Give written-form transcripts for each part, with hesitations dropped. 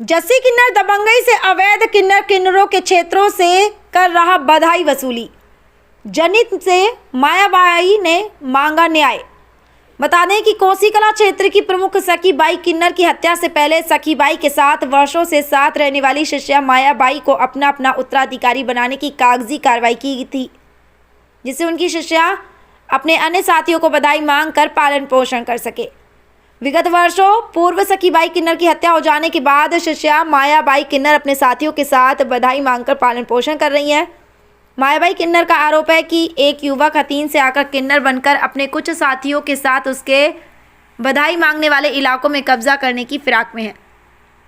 जस्सी किन्नर दबंगई से अवैध किन्नरों के क्षेत्रों से कर रहा बधाई वसूली। जनित से मायाबाई ने मांगा न्याय। बता दें कि कोसीकला क्षेत्र की प्रमुख सखीबाई किन्नर की हत्या से पहले सखीबाई के साथ वर्षों से साथ रहने वाली शिष्या मायाबाई को अपना उत्तराधिकारी बनाने की कागजी कार्रवाई की थी, जिससे उनकी शिष्या अपने अन्य साथियों को बधाई मांगकर पालन पोषण कर सके। विगत वर्षों पूर्व सखीबाई किन्नर की हत्या हो जाने के बाद शिष्या मायाबाई किन्नर अपने साथियों के साथ बधाई मांगकर पालन पोषण कर रही हैं। मायाबाई किन्नर का आरोप है कि एक युवक हथीन से आकर किन्नर बनकर अपने कुछ साथियों के साथ उसके बधाई मांगने वाले इलाकों में कब्जा करने की फिराक में है,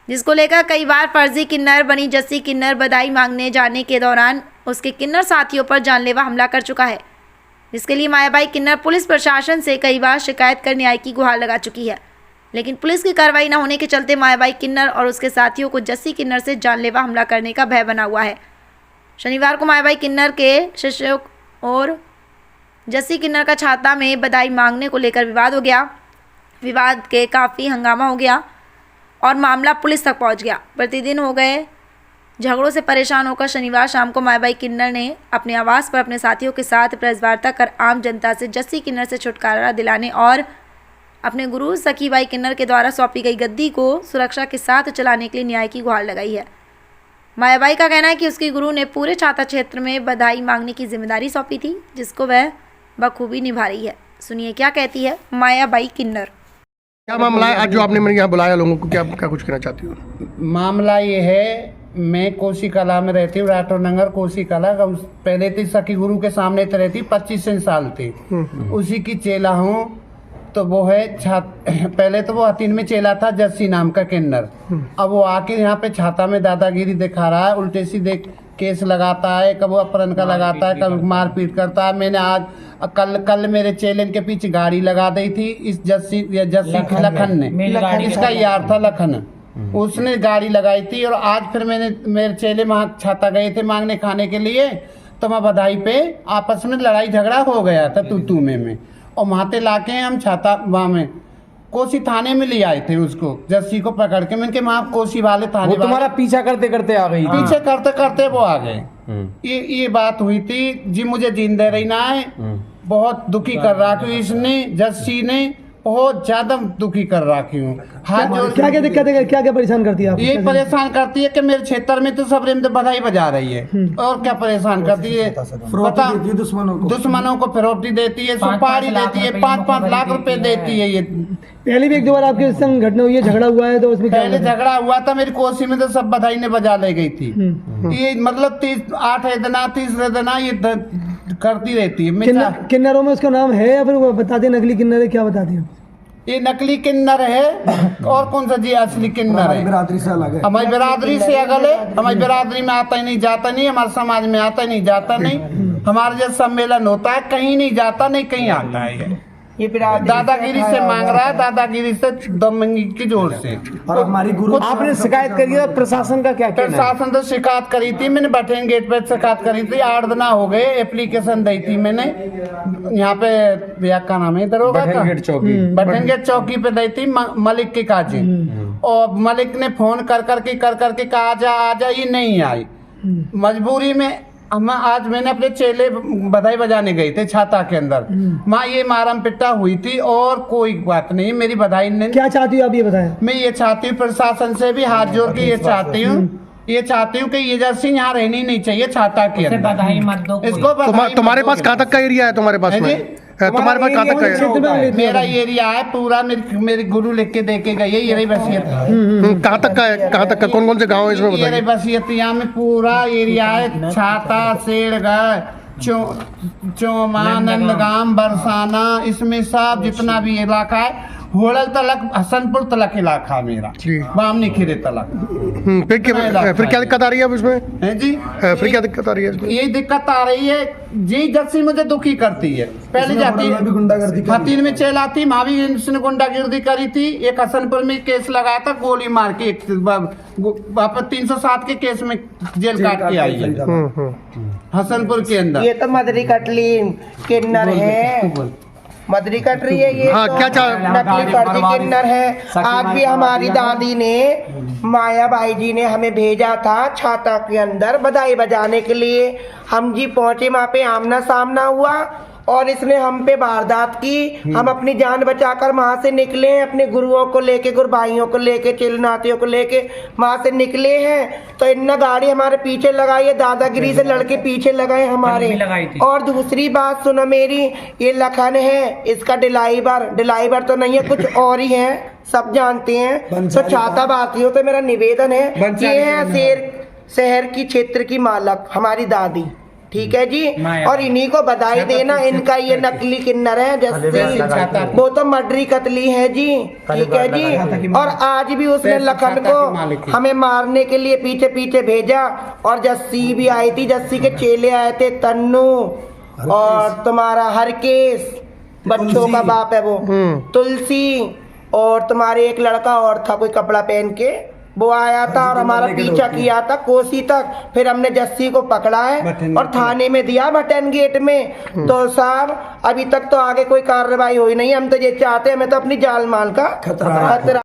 जिसको लेकर कई बार फर्जी किन्नर बनी जस्सी किन्नर बधाई मांगने जाने के दौरान उसके किन्नर साथियों पर जानलेवा हमला कर चुका है, जिसके लिए मायाबाई किन्नर पुलिस प्रशासन से कई बार शिकायत कर न्याय की गुहार लगा चुकी है। लेकिन पुलिस की कार्रवाई न होने के चलते मायाबाई किन्नर और उसके साथियों को जस्सी किन्नर से जानलेवा हमला करने का भय बना हुआ है। शनिवार को मायाबाई किन्नर के शिष्यों और जस्सी किन्नर का छाता में बधाई मांगने को लेकर विवाद हो गया। विवाद के काफ़ी हंगामा हो गया और मामला पुलिस तक पहुंच गया। प्रतिदिन हो गए झगड़ों से परेशान होकर शनिवार शाम को मायाबाई किन्नर ने अपने आवास पर अपने साथियों के साथ प्रेस वार्ता कर आम जनता से जस्सी किन्नर से छुटकारा दिलाने और अपने गुरु सखीबाई किन्नर के द्वारा सौंपी गई गद्दी को सुरक्षा के साथ चलाने के लिए न्याय की गुहार लगाई है। मायाबाई का कहना है कि उसके गुरु ने पूरे छाता क्षेत्र में बधाई मांगने की जिम्मेदारी सौंपी थी, जिसको वह बखूबी निभा रही है। सुनिए क्या कहती है मायाबाई किन्नर। क्या मामला है आज जो आपने मेरे यहाँ बुलाया लोगों को, क्या कुछ कहना चाहती हो? मामला ये है, मैं कोसीकला में रहती हूँ, राठौर नगर कोसीकला। पहले थी सखी गुरु के सामने तो रहती 25 साल थी, उसी की चेला हूँ। तो वो है पहले तो वो हथीन में चेला था जस्सी नाम का किन्नर। अब वो आके यहाँ पे छाता में दादागिरी दिखा रहा है, उल्टे सीधे केस लगाता है, कब अपहरण का लगाता है, कब मारपीट करता है। मैंने आज कल मेरे चेलन के पीछे गाड़ी लगा दी थी इस जस्सी लखन ने, इसका यार था लखन, उसने गाड़ी लगाई थी। और आज फिर मेरे चेले वहाँ छाता गए थे मांगने खाने के लिए, तो मैं बधाई पे आपस में लड़ाई झगड़ा हो गया था तू में और वहां लाके हम छाता वहाँ में कोसी थाने में ले आए थे उसको, जस्सी को पकड़ के। मैंने वहाँ कोसी वाले थाने वो तुम्हारा पीछा करते करते आ गई, पीछे करते करते वो आ गए। ये बात हुई थी जी। मुझे जींदे रही ना है, बहुत दुखी कर रहा क्यों इसने, जस्सी ने बहुत ज्यादा दुखी कर रखी हूँ। क्या क्या दिक्कत है, क्या क्या परेशान करती है? ये परेशान करती है कि मेरे क्षेत्र में तो सब बधाई बजा रही है, और क्या परेशान करती है, दुश्मनों को फिरौती देती है, सुपारी देती है, 5-5 लाख रुपए देती है। ये पहले भी एक दो बार आपके संग घटना हुई है, झगड़ा हुआ है, तो उसमें पहले झगड़ा हुआ था मेरी कोसी में, तो सब बधाई ने बजा ले गई थी। ये मतलब 8 दिना 30 दिना ये करती रहती है। किन्नरों में उसका नाम है या फिर वो बता दे नकली किन्नर है, क्या बताते हैं? ये नकली किन्नर है और कौन सा जी असली किन्नर है? बिरादरी से अलग है, हमारी बिरादरी से अगल है। हमारी बिरादरी में आता ही नहीं जाता नहीं, हमारे समाज में आता ही नहीं जाता नहीं। हमारे जब सम्मेलन होता है कहीं नहीं जाता नहीं, कहीं आता है। ये दादागिरी से मांग रहा है, दादागिरी से दमंगी की जोर से। और हमारी गुरु आपने शिकायत करी है, प्रशासन का क्या कहना है? प्रशासन तो शिकायत करी थी मैंने, बठेन गेट पे शिकायत करी थी। 8 दिन हो गए, एप्लीकेशन दी थी मैंने यहाँ पे, भैया का नाम है दरोगा का, बठेन गेट चौकी पे दी थी मलिक के काजी। और मलिक ने फोन कर करके कहा आजा, ये नहीं आई। मजबूरी में हम आज मैंने अपने चेले बधाई बजाने गए थे छाता के अंदर, माँ ये मारम पिट्टा हुई थी और कोई बात नहीं। मेरी बधाई ने क्या चाहती हूँ आप ये बताएं? मैं ये चाहती हूँ प्रशासन से भी हाथ जोड़ के ये चाहती हूँ कि ये जर्सी यहाँ रहनी नहीं चाहिए छाता के अंदर। बधाई मत दो इसको तुम्हारे पास कहाँ तक का एरिया है? तुम्हारे पास में तुम्हारे पास कहाँ तक का है? मेरा एरिया है पूरा, मेरे गुरु लिख के दे के गए, ये रही बसियत। कहाँ तक का है? कहाँ तक का? कौन से गाँव है इसमें? ये रही बसियत, यहाँ में पूरा एरिया है, छाता, सेड़गढ़, चोमा, नंदगाम, बरसाना, इसमें सब जितना भी इलाका है, होड़ल तलक, हसनपुर तलक इलाका मेरा, बामनी खीरे तलक। फिर क्या दिक्कत आ रही है अब इसमें? है जी, फिर क्या दिक्कत आ रही है इसमें? ये दिक्कत आ रही है जी, जस्सी मुझे दुखी करती है। पहले जाती हथीन में चल आती, वहाँ भी इसने गुंडागिर्दी करी थी। एक हसनपुर में केस लगाया था, गोली मार के 307 के केस में जेल काट के आई है हसनपुर के अंदर। ये तो मदरी कटली किन्नर है, मदरी कट रही है ये। हाँ, तो क्या नकली फर्जी किन्नर है। आज भी हमारी दादी ने, माया बाई जी ने हमें भेजा था छाता के अंदर बधाई बजाने के लिए। हम जी पहुंचे, वहाँ पे आमना सामना हुआ और इसने हम पे वारदात की। हम अपनी जान बचाकर वहां से निकले हैं, अपने गुरुओं को लेके, गुरु भाइयों को लेके, चिलनातियों को लेके वहां से निकले हैं। तो इन गाड़ी हमारे पीछे लगाई है, दादागिरी से लड़के पीछे लगाए हमारे। और दूसरी बात सुनो मेरी, ये लखन है, इसका डिलाइवर तो नहीं है, कुछ और ही है, सब जानते हैं। तो छाता बातियों पे मेरा निवेदन है, ये है शहर की क्षेत्र की मालक हमारी दादी, ठीक है जी। और इन्हीं को बधाई देना, इनका ये नकली किन्नर है जस्सी, वो तो मर्डरी कतली है जी, ठीक है जी। और आज भी उसने लखन को हमें मारने के लिए पीछे पीछे भेजा। और जस्सी भी आई थी, जस्सी के चेले आए थे, तन्नू और तुम्हारा हरकेश, बच्चों का बाप है वो, तुलसी, और तुम्हारे एक लड़का और था कोई कपड़ा पहन के, वो आया था और हमारा पीछा किया था कोसी तक। फिर हमने जस्सी को पकड़ा है और थाने में दिया बटन गेट में। तो साहब अभी तक तो आगे कोई कार्रवाई हुई नहीं। हम तो ये चाहते हैं, हमें तो अपनी जान माल का खतरा